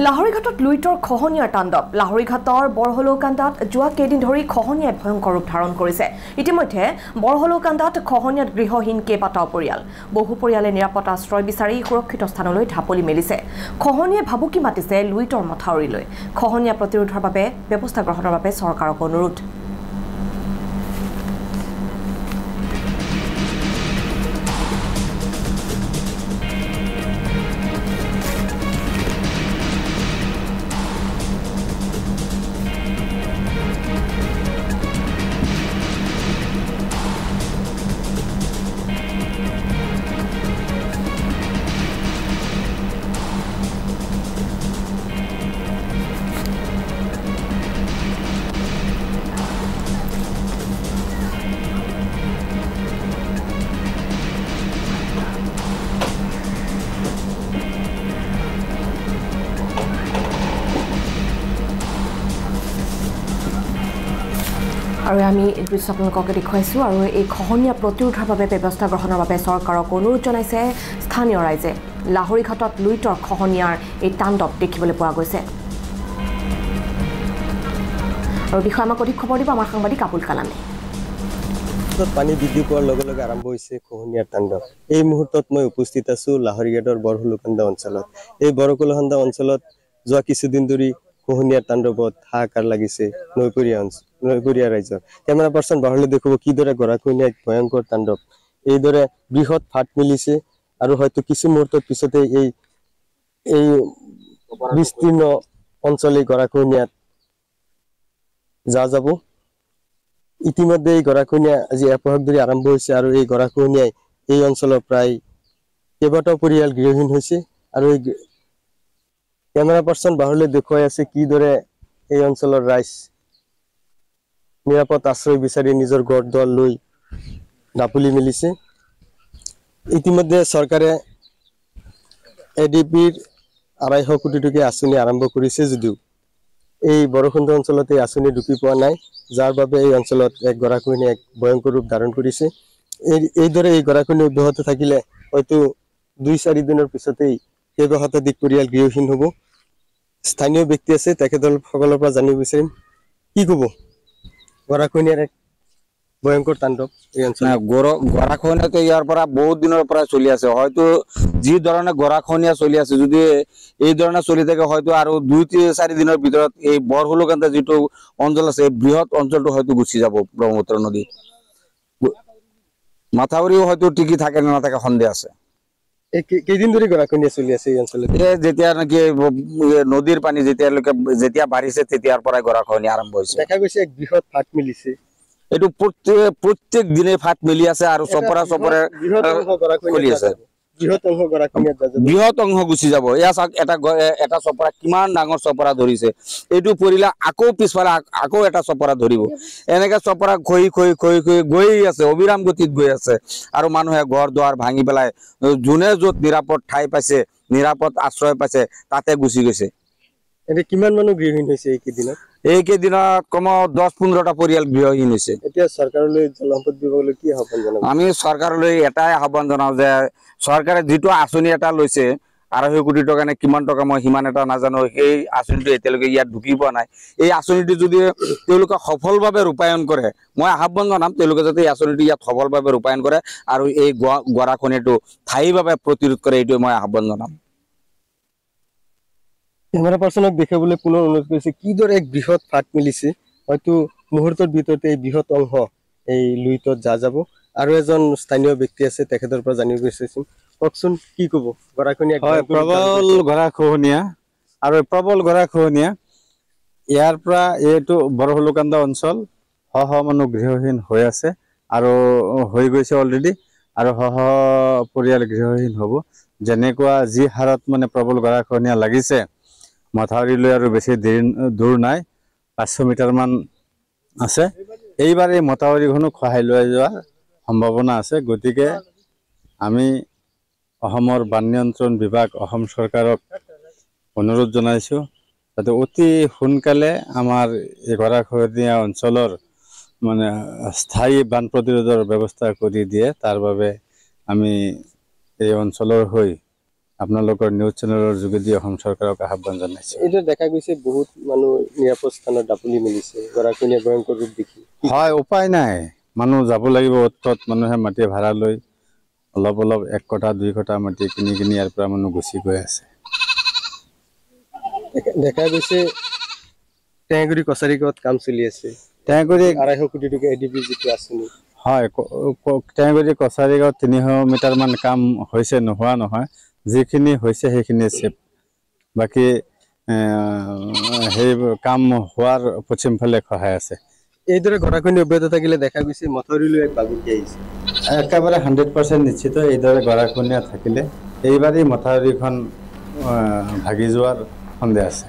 লাহৰীঘাটত লুইতৰ খহনীয়াৰ তাণ্ডৱ লাহৰীঘাটৰ বৰহলৌকান্দাত যোৱা কেইদিন ধৰি খহনীয়াই ভয়ংকৰ ৰূপ ধাৰণ কৰিছে ইতিমধ্যে বৰহলৌকান্দাত খহনীয়াত গৃহহীন কেইবাটাও পৰিয়াল বহু পৰিয়ালে নিৰাপদ আশ্ৰয় বিচাৰি সুৰক্ষিত স্থানলৈ ঢাপলি মেলিছে খহনীয়াই ভাবুকি মাতিছে লুইতৰ মথাউৰিলৈ খহনীয়া প্ৰতিৰোধৰ বাবে ব্যৱস্থা গ্ৰহণৰ বাবে চৰকাৰক অনুৰোধ আৰু আমি এই দৃশ্য আপোনালোকক দেখুৱাইছোঁ আৰু এই খহনীয়া প্ৰতিৰোধৰ বাবে ব্যৱস্থা গ্ৰহণৰ বাবে চৰকাৰক অনুৰোধ জনাইছে স্থানীয় ৰাইজে লাহৰীঘাটত লুইতৰ খহনীয়াৰ এই তাণ্ডৱ দেখিবলৈ পোৱা গৈছে আৰু বিষয়ে আমাক অধিক খবৰ দিব আমাৰ সাংবাদিক আবুল কালামে পানী বৃদ্ধি পোৱাৰ লগে লগে আৰম্ভ হৈছে খহনীয়াৰ তাণ্ডৱ এই মুহূৰ্তত মই উপস্থিত আছোঁ লাহৰীঘাটৰ বৰহলৌকান্দা অঞ্চলত এই বৰহলৌকান্দা অঞ্চলত যোৱা কিছুদিন ধৰি খহনীয়াৰ তাণ্ডৱত হাহাকাৰ লাগিছে নৈপৰীয়া ৰাইজৰ কেমেৰা পাৰ্চন বাহিৰলৈ দেখুৱাব কিদৰে গৰাখহনীয়াৰ ভয়ংকৰ তাণ্ডৱ এইদৰে বৃহৎ ফাট মিলিছে আৰু হয়তো কিছু মুহূৰ্তৰ পিছতে এই বিস্তীৰ্ণ অঞ্চলে গৰাখহনীয়াত যাব ইতিমধ্যে এই গৰাখহনীয়া আজি এপহক ধৰি আৰম্ভ হৈছে আৰু এই গৰাখহনীয়াই এই অঞ্চলৰ প্ৰায় কেইবাটাও পৰিয়াল গৃহহীন হৈছে আৰু এই কেমেৰা পাৰ্চন বাহিৰলৈ দেখুৱাই আছে কিদৰে এই অঞ্চলৰ ৰাইজ নিৰাপদ আশ্ৰয় বিচাৰি নিজৰ ঘৰ দুৱাৰ লৈ ঢাপলি মেলিছে ইতিমধ্যে চৰকাৰে এডিপিৰ 250 কোটি টকীয়া আঁচনি আৰম্ভ কৰিছে যদিও এই বৰখুন্দ অঞ্চলত এই আঁচনি ঢুকি পোৱা নাই যাৰ বাবে এই অঞ্চলত এক গৰাখহনীয়া এক ভয়ংকৰ ৰূপ ধাৰণ কৰিছে এইদৰে এই গৰাখহনীয়া অব্যাহত থাকিলে হয়তো 2-4 দিনৰ পিছতেই কেইবা শতাধিক পৰিয়াল গৃহহীন হ'ব স্থানীয় ব্যক্তি আছে তেখেতসকলৰ পৰা জানিব বিচাৰিম কি ক'ব গৰাখহনীয়াৰ এক ভয়ংকৰ তাণ্ডৱ এই অঞ্চলত গৰাখহনীয়াটো ইয়াৰ পৰা বহুত দিনৰ পৰা চলি আছে হয়তো যি ধৰণে গৰাখহনীয়া চলি আছে যদি এই ধৰণে চলি থাকে হয়তো আৰু 2-4 দিনৰ ভিতৰত এই বৰহলৌকান্দা যিটো অঞ্চল আছে বৃহৎ অঞ্চলটো হয়তো গুচি যাব ব্ৰহ্মপুত্ৰ নদী মাথাউৰিও হয়তো টিকি থাকে না নাথাকে সন্দেহ আছে কেইদিন ধৰি গৰাখহনীয়া চলি আছে এই অঞ্চলত যেতিয়া নাকি নদীৰ পানী যেতিয়া বাঢ়িছে তেতিয়াৰ পৰাই গৰাখহনীয়া আৰম্ভ হৈছে দেখা গৈছে এক বৃহৎ ফাট মিলিছে এইটো প্ৰত্যেক দিনে ফাট মিলি আছে আৰু চপৰা খুলি আছে বৃহৎ অংশ গুচি যাব এয়া চাওক এটা চপৰা কিমান ডাঙৰ চপৰা ধৰিছে এইটো পৰিলে আকৌ পিছফালে আকৌ এটা চপৰা ধৰিব এনেকে চপৰা খৈ গৈ আছে অবিৰাম গতিত গৈ আছে আৰু মানুহে ঘৰ দুৱাৰ ভাঙি পেলাই যোনে য'ত নিৰাপদ ঠাই পাইছে নিৰাপদ আশ্ৰয় পাইছে তাতে গুচি গৈছে এনে কিমান মানুহ গৃহহীন হৈছে এইকেইদিনত কম 10-15টা পৰিয়াল গৃহহীন হৈছে এতিয়া চৰকাৰলৈ জলসম্পদ বিভাগলৈ কি আহ্বান জনাব আমি চৰকাৰলৈ এটাই আহ্বান জনাও যে চৰকাৰে যিটো আঁচনি এটা লৈছে 250 কোটি টকা নে কিমান টকা মই সিমান এটা নাজানো এই আঁচনিটো এতিয়ালৈকে ইয়াত ঢুকি পোৱা নাই এই আঁচনিটো যদি তেওঁলোকে সফলভাৱে ৰূপায়ণ কৰে মই আহ্বান জনাম তেওঁলোকে যাতে এই আঁচনিটো ইয়াত সফলভাৱে ৰূপায়ণ কৰে আৰু এই গৰাখহনীয়াটো স্থায়ীভাৱে প্ৰতিৰোধ কৰে এইটো মই আহ্বান জনাম কেমেৰা পাৰ্চনক দেখাবলৈ পুনৰ অনুৰোধ কৰিছে কিদৰে এক বৃহৎ ফাট মিলিছে হয়তো মুহূৰ্তৰ ভিতৰতে এই বৃহৎ অংশ এই লুইতত যাব আৰু এজন স্থানীয় ব্যক্তি আছে তেখেতৰ পৰা জানিব বিচাৰিম কওকচোন কি ক'ব গৰাখহনীয়া হয় প্ৰবল গৰাখহনীয়া আৰু প্ৰবল গৰাখহনীয়া ইয়াৰ পৰা এইটো বৰহলৌকান্দা অঞ্চল মানুহ গৃহহীন হৈ আছে আৰু হৈ গৈছে অলৰেডি আৰু পৰিয়াল গৃহহীন হ'ব যেনেকুৱা যি হাৰত মানে প্ৰবল গৰাখহনীয়া লাগিছে মাথাউৰিলৈ আৰু বেছি দূৰ নাই 500 মিটাৰ মান আছে এইবাৰ এই মাথাউৰিখনো খহাই লৈ যোৱাৰ সম্ভাৱনা আছে গতিকে আমি অসমৰ বান নিয়ন্ত্ৰণ বিভাগ অসম চৰকাৰক অনুৰোধ জনাইছোঁ যাতে অতি সোনকালে আমাৰ এই গৰাখহনীয়া অঞ্চলৰ মানে স্থায়ী বান প্ৰতিৰোধৰ ব্যৱস্থা কৰি দিয়ে তাৰ বাবে আমি এই অঞ্চলৰ হৈ আপোনালোকৰ নিউজ চেনেলৰ যোগেদি অসম চৰকাৰক আহ্বান জনাইছে। এইটো দেখা গৈছে বহুত মানুহ নিৰাপদ স্থানত দাপলি মেলিছে গৰাখহনীয়া ভয়ংকৰ ৰূপ দেখি। হয়, উপায় নাই, মানুহ যাব লাগিব অতত। মানুহে মাটি ভাড়া লৈ অলপ অলপ 1 কঠা 2 কঠা মাটি কিনি ইয়াৰ পৰা মানুহ গুচি গৈ আছে। দেখা গৈছে টেঙাগুৰি কছাৰীগাঁৱত কাম চলি আছে, টেঙাগুৰি 250 কোটি টকা এডিবি যিটো আঁচনি। হয়, টেঙাগুৰি কছাৰীগাঁৱত 300 মিটাৰমান কাম হৈছে, নোহোৱা নহয়। যিখিনি হৈছে সেইখিনি চেপ, বাকী সেই কাম হোৱাৰ পশ্চিম ফালে খহাই আছে। এইদৰে গৰাখহনীয়া অব্যাহত থাকিলে দেখা গৈছে মথাউৰিলৈ এক বাগুতি আহিছে। একেবাৰে 100% নিশ্চিত এইদৰে গৰাখহনীয়া থাকিলে এইবাৰেই মথাউৰিখন ভাগি যোৱাৰ সন্দেহ আছে।